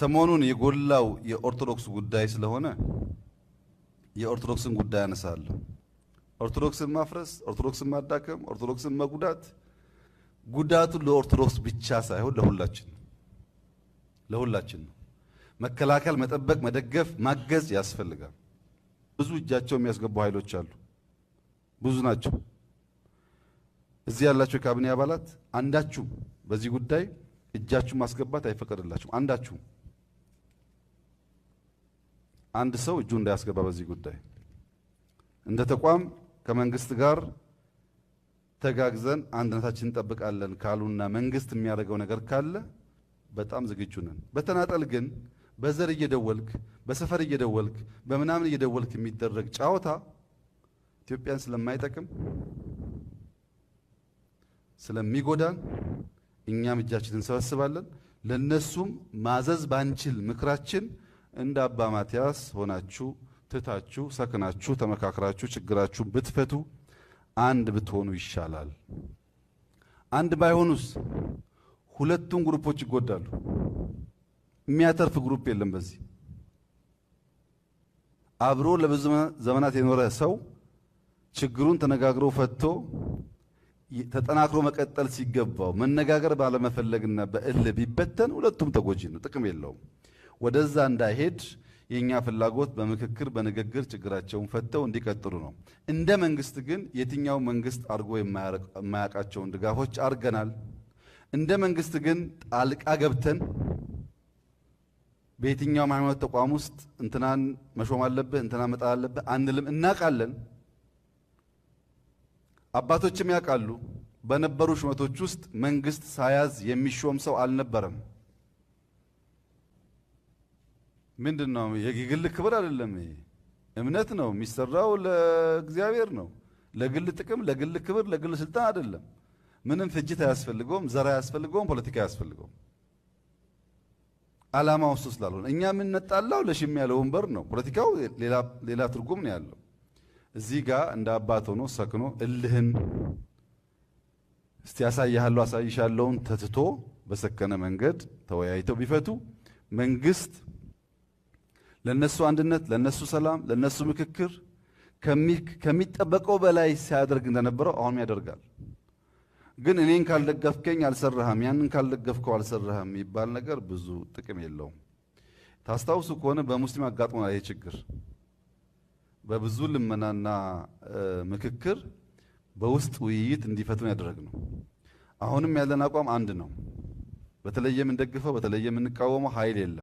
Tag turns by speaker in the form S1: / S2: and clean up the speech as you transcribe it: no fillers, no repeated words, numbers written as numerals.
S1: ሰሞኑን የጎላው የኦርቶዶክስ ጉዳይ ስለሆነ የኦርቶዶክስን ጉዳይ አነሳለሁ። ኦርቶዶክስን ማፍረስ፣ ኦርቶዶክስን ማዳከም፣ ኦርቶዶክስን መጉዳት ጉዳቱ ለኦርቶዶክስ ብቻ ሳይሆን ለሁላችን ነው። መከላከል፣ መጠበቅ፣ መደገፍ፣ ማገዝ ያስፈልጋል። ብዙ እጃቸው የሚያስገቡ ኃይሎች አሉ። ብዙ ናቸው። እዚህ ያላቸው የካቢኔ አባላት አንዳችሁ በዚህ ጉዳይ እጃችሁ ማስገባት አይፈቀድላችሁም። አንድ ሰው እጁ እንዳያስገባ በዚህ ጉዳይ እንደ ተቋም ከመንግስት ጋር ተጋግዘን አንድነታችንን እንጠብቃለን ካሉና መንግስት የሚያደርገው ነገር ካለ በጣም ዝግጁ ነን። በተናጠል ግን በዘር እየደወልክ በሰፈር እየደወልክ በምናምን እየደወልክ የሚደረግ ጫወታ ኢትዮጵያን ስለማይጠቅም ስለሚጎዳን እኛም እጃችንን እንሰበስባለን። ለነሱም ማዘዝ ባንችል ምክራችን እንደ አባ ማቲያስ ሆናችሁ ትታችሁ ሰክናችሁ ተመካክራችሁ ችግራችሁ ብትፈቱ አንድ ብትሆኑ ይሻላል። አንድ ባይሆኑስ ሁለቱም ግሩፖች ይጎዳሉ። የሚያተርፍ ግሩፕ የለም። በዚህ አብሮ ለብዙ ዘመናት የኖረ ሰው ችግሩን ተነጋግሮ ፈቶ ተጠናክሮ መቀጠል ሲገባው መነጋገር ባለመፈለግና በእልህ ቢበተን ሁለቱም ተጎጂ ነው፣ ጥቅም የለውም። ወደዛ እንዳይሄድ የኛ ፍላጎት በምክክር በንግግር ችግራቸውን ፈተው እንዲቀጥሉ ነው። እንደ መንግስት ግን የትኛው መንግስት አድርጎ የማያውቃቸውን ድጋፎች አድርገናል። እንደ መንግስት ግን ጣልቃ ገብተን በየትኛውም ሃይማኖት ተቋም ውስጥ እንትናን መሾም አለብህ እንትና መጣል አለብህ አንልም። እናውቃለን። አባቶችም ያውቃሉ። በነበሩ ሹመቶች ውስጥ መንግስት ሳያዝ የሚሾም ሰው አልነበረም። ምንድነው? የግል ክብር አይደለም። እምነት ነው። የሚሰራው ለእግዚአብሔር ነው። ለግል ጥቅም፣ ለግል ክብር፣ ለግል ስልጣን አይደለም። ምንም ፍጅት አያስፈልገውም፣ ዘር አያስፈልገውም፣ ፖለቲካ አያስፈልገውም። ዓላማው እሱ ስላልሆነ እኛ የምንነጣላው ለሽም ያለ ወንበር ነው። ፖለቲካው ሌላ ትርጉም ነው ያለው። እዚህ ጋር እንደ አባት ሆኖ ሰክኖ እልህን እስቲ ያሳያለሁ አሳይሻለሁን ተትቶ በሰከነ መንገድ ተወያይተው ቢፈቱ መንግስት ለነሱ አንድነት፣ ለነሱ ሰላም፣ ለነሱ ምክክር ከሚጠበቀው በላይ ሲያደርግ እንደነበረው አሁንም ያደርጋል። ግን እኔን ካልደገፍከኝ አልሰራህም፣ ያንን ካልደገፍከው አልሰራህም የሚባል ነገር ብዙ ጥቅም የለውም። ታስታውሱ ከሆነ በሙስሊም አጋጥሞናል ይሄ ችግር። በብዙ ልመናና ምክክር በውስጥ ውይይት እንዲፈቱን ያደረግነው። አሁንም ያለን አቋም አንድ ነው። በተለየ የምንደግፈው በተለየ የምንቃወመው ኃይል የለም።